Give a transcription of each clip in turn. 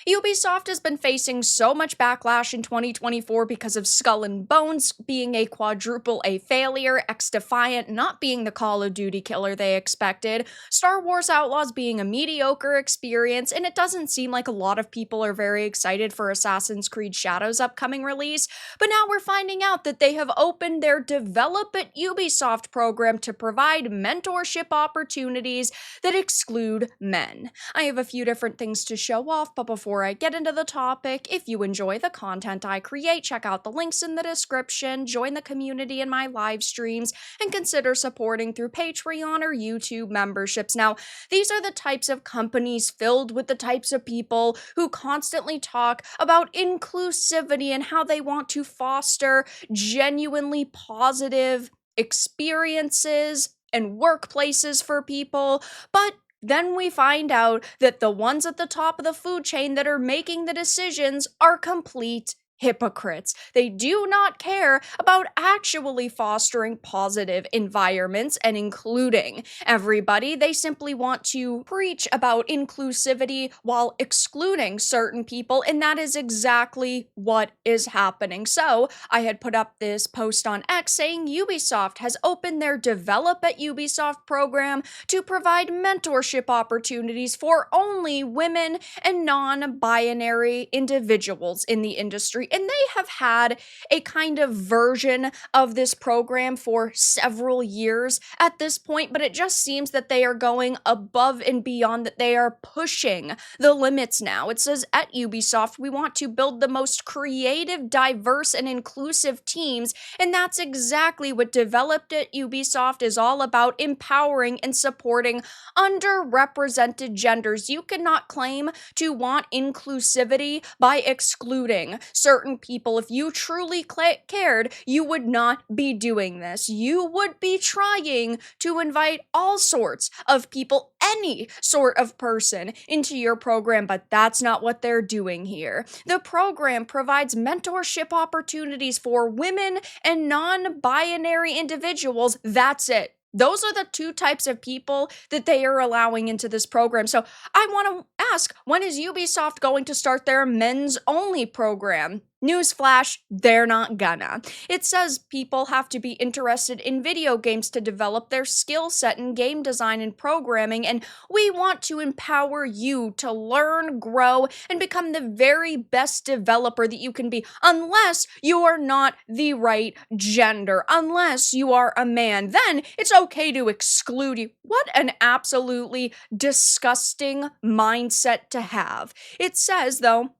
Ubisoft has been facing so much backlash in 2024 because of Skull and Bones being a quadruple A failure, X Defiant not being the Call of Duty killer they expected, Star Wars Outlaws being a mediocre experience, and it doesn't seem like a lot of people are very excited for Assassin's Creed Shadows' upcoming release. But now we're finding out that they have opened their Develop at Ubisoft program to provide mentorship opportunities that exclude men. I have a few different things to show off, but before I get into the topic, if you enjoy the content I create, check out the links in the description, join the community in my live streams, and consider supporting through Patreon or YouTube memberships. Now, these are the types of companies filled with the types of people who constantly talk about inclusivity and how they want to foster genuinely positive experiences and workplaces for people, but then we find out that the ones at the top of the food chain that are making the decisions are complete hypocrites. They do not care about actually fostering positive environments and including everybody. They simply want to preach about inclusivity while excluding certain people, and that is exactly what is happening. So, I had put up this post on X saying Ubisoft has opened their Develop at Ubisoft program to provide mentorship opportunities for only women and non-binary individuals in the industry. And they have had a kind of version of this program for several years at this point, but it just seems that they are going above and beyond, that they are pushing the limits now. It says, at Ubisoft, we want to build the most creative, diverse, and inclusive teams, and that's exactly what Developed at Ubisoft is all about, empowering and supporting underrepresented genders. You cannot claim to want inclusivity by excluding certain people. If you truly cared, you would not be doing this. You would be trying to invite all sorts of people, any sort of person, into your program, but that's not what they're doing here. The program provides mentorship opportunities for women and non-binary individuals. That's it. Those are the two types of people that they are allowing into this program. So I want to ask, when is Ubisoft going to start their men's only program? Newsflash, they're not gonna. It says people have to be interested in video games to develop their skill set in game design and programming, and we want to empower you to learn, grow, and become the very best developer that you can be, unless you are not the right gender, unless you are a man. Then it's okay to exclude you. What an absolutely disgusting mindset to have. It says, though,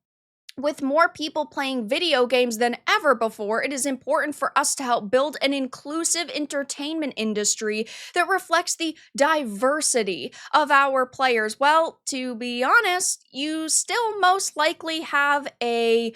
with more people playing video games than ever before, it is important for us to help build an inclusive entertainment industry that reflects the diversity of our players. Well, to be honest, you still most likely have a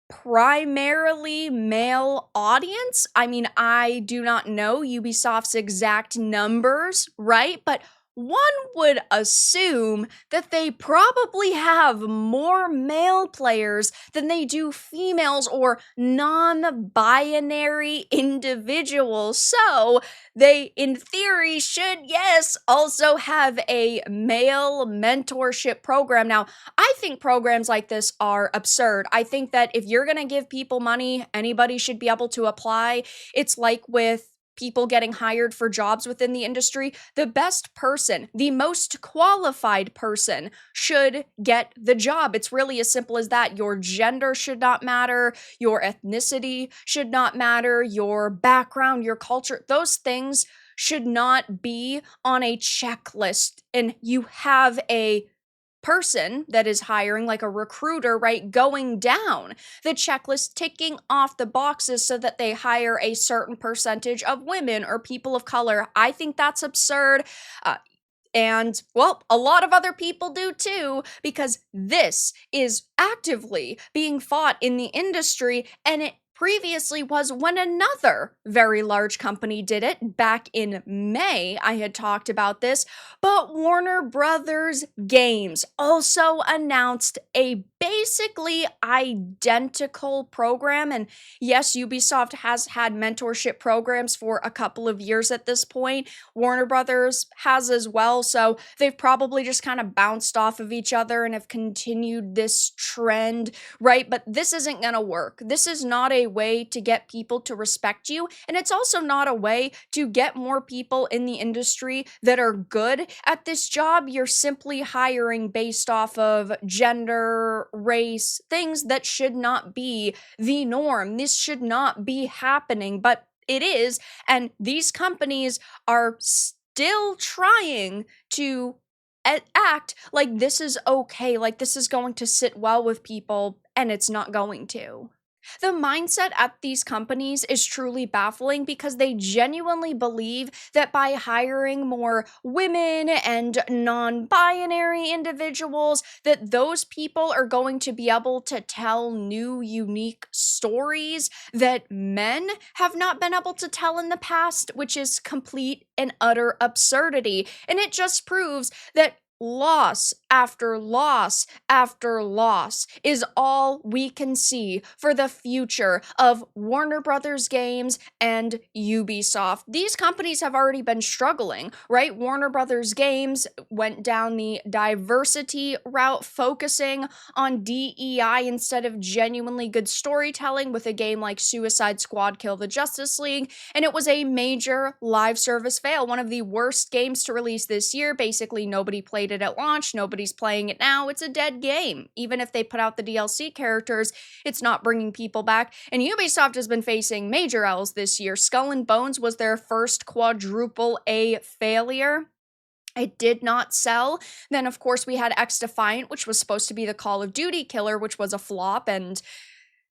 primarily male audience. I mean, I do not know Ubisoft's exact numbers, right? But one would assume that they probably have more male players than they do females or non-binary individuals. So they, in theory, should, yes, also have a male mentorship program. Now, I think programs like this are absurd. I think that if you're going to give people money, anybody should be able to apply. It's like with people getting hired for jobs within the industry. The best person, the most qualified person should get the job. It's really as simple as that. Your gender should not matter. Your ethnicity should not matter. Your background, your culture, those things should not be on a checklist. And you have a person that is hiring, like a recruiter, right, going down the checklist, ticking off the boxes so that they hire a certain percentage of women or people of color. I think that's absurd. And, well, a lot of other people do too, because this is actively being fought in the industry, and it previously was when another very large company did it back in May. I had talked about this, but Warner Brothers Games also announced a basically identical program. And yes, Ubisoft has had mentorship programs for a couple of years at this point. Warner Brothers has as well. So they've probably just kind of bounced off of each other and have continued this trend, right? But this isn't going to work. This is not a way to get people to respect you. And it's also not a way to get more people in the industry that are good at this job. You're simply hiring based off of gender, race, things that should not be the norm. This should not be happening, but it is. And these companies are still trying to act like this is okay, like this is going to sit well with people, and it's not going to. The mindset at these companies is truly baffling because they genuinely believe that by hiring more women and non-binary individuals, that those people are going to be able to tell new, unique stories that men have not been able to tell in the past, which is complete and utter absurdity. And it just proves that loss after loss after loss is all we can see for the future of Warner Brothers Games and Ubisoft. These companies have already been struggling, right? Warner Brothers Games went down the diversity route, focusing on DEI instead of genuinely good storytelling with a game like Suicide Squad Kill the Justice League, and it was a major live service fail, one of the worst games to release this year. Basically, nobody played it at launch, nobody's playing it now. It's a dead game. Even if they put out the DLC characters, it's not bringing people back. And Ubisoft has been facing major L's this year. Skull and Bones was their first quadruple A failure. It did not sell. Then, of course, we had XDefiant, which was supposed to be the Call of Duty killer, which was a flop. And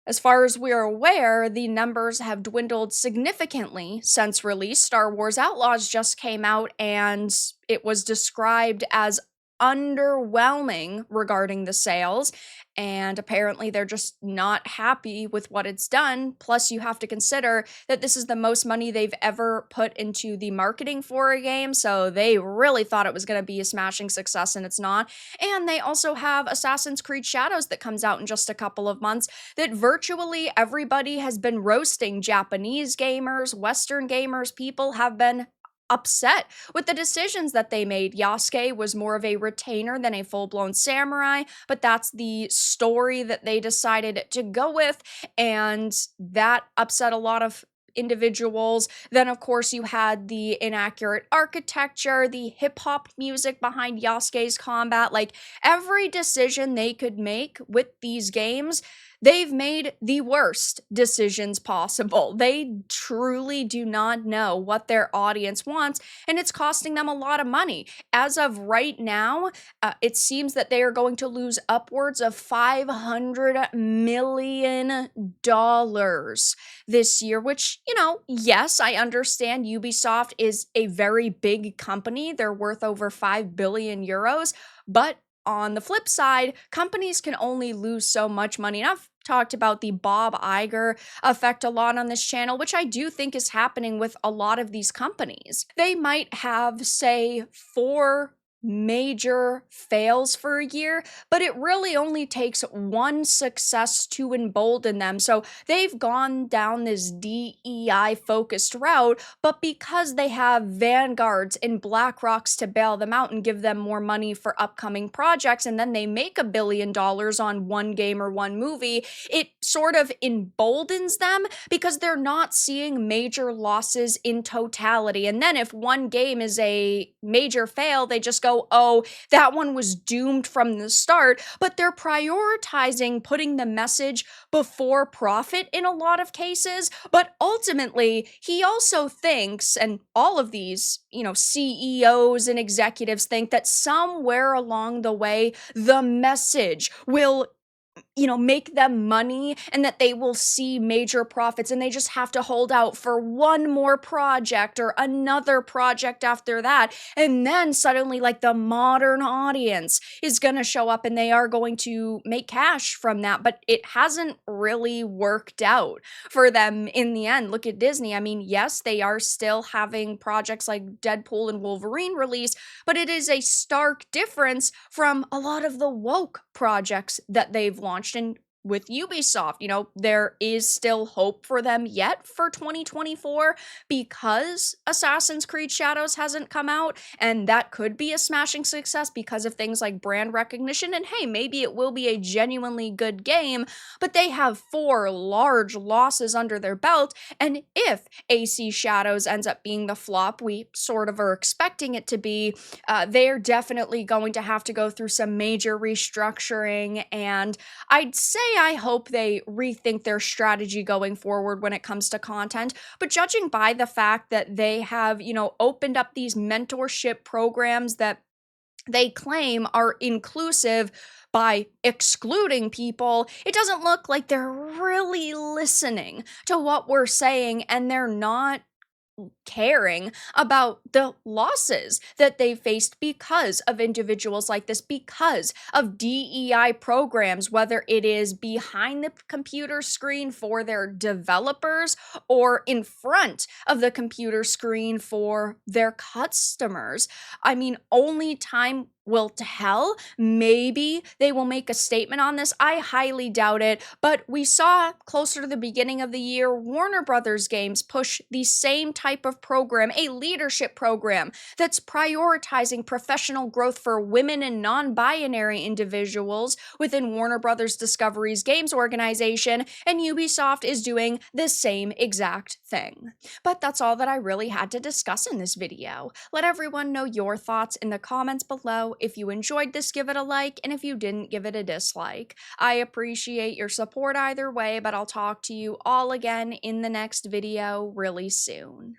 as far as we're aware, the numbers have dwindled significantly since release. Star Wars Outlaws just came out, and it was described as underwhelming regarding the sales, and apparently they're just not happy with what it's done. Plus, you have to consider that this is the most money they've ever put into the marketing for a game, so they really thought it was going to be a smashing success, and it's not. And they also have Assassin's Creed Shadows that comes out in just a couple of months that virtually everybody has been roasting. Japanese gamers, Western gamers, people have been upset with the decisions that they made. Yasuke was more of a retainer than a full-blown samurai, but that's the story that they decided to go with, and that upset a lot of individuals. Then, of course, you had the inaccurate architecture, the hip-hop music behind Yasuke's combat. Like, every decision they could make with these games, they've made the worst decisions possible. They truly do not know what their audience wants, and it's costing them a lot of money. As of right now, it seems that they are going to lose upwards of $500 million this year, which, yes, I understand Ubisoft is a very big company. They're worth over 5 billion euros, but on the flip side, companies can only lose so much money. And I've talked about the Bob Iger effect a lot on this channel, which I do think is happening with a lot of these companies. They might have, say, 4 major fails for a year, but it really only takes one success to embolden them. So they've gone down this DEI focused route, but because they have Vanguards and BlackRocks to bail them out and give them more money for upcoming projects, and then they make $1 billion on one game or one movie, it sort of emboldens them because they're not seeing major losses in totality. And then if one game is a major fail, they just go, oh, that one was doomed from the start, but they're prioritizing putting the message before profit in a lot of cases. But ultimately, he also thinks, and all of these, CEOs and executives think that somewhere along the way, the message will make them money and that they will see major profits and they just have to hold out for one more project or another project after that. And then suddenly, like, the modern audience is going to show up and they are going to make cash from that. But it hasn't really worked out for them in the end. Look at Disney. I mean, yes, they are still having projects like Deadpool and Wolverine release, but it is a stark difference from a lot of the woke projects that they've launched. And with Ubisoft, there is still hope for them yet for 2024 because Assassin's Creed Shadows hasn't come out, and that could be a smashing success because of things like brand recognition. And hey, maybe it will be a genuinely good game, but they have 4 large losses under their belt. And if AC Shadows ends up being the flop we sort of are expecting it to be, they're definitely going to have to go through some major restructuring. And I'd say I hope they rethink their strategy going forward when it comes to content. But judging by the fact that they have, opened up these mentorship programs that they claim are inclusive by excluding people, it doesn't look like they're really listening to what we're saying, and they're not caring about the losses that they faced because of individuals like this, because of DEI programs, whether it is behind the computer screen for their developers or in front of the computer screen for their customers. I mean, only time will tell. Maybe they will make a statement on this. I highly doubt it, but we saw closer to the beginning of the year, Warner Brothers games push the same type of program, a leadership program that's prioritizing professional growth for women and non-binary individuals within Warner Brothers Discovery's games organization, and Ubisoft is doing the same exact thing. But that's all that I really had to discuss in this video. Let everyone know your thoughts in the comments below. If you enjoyed this, give it a like, and if you didn't, give it a dislike. I appreciate your support either way, but I'll talk to you all again in the next video really soon.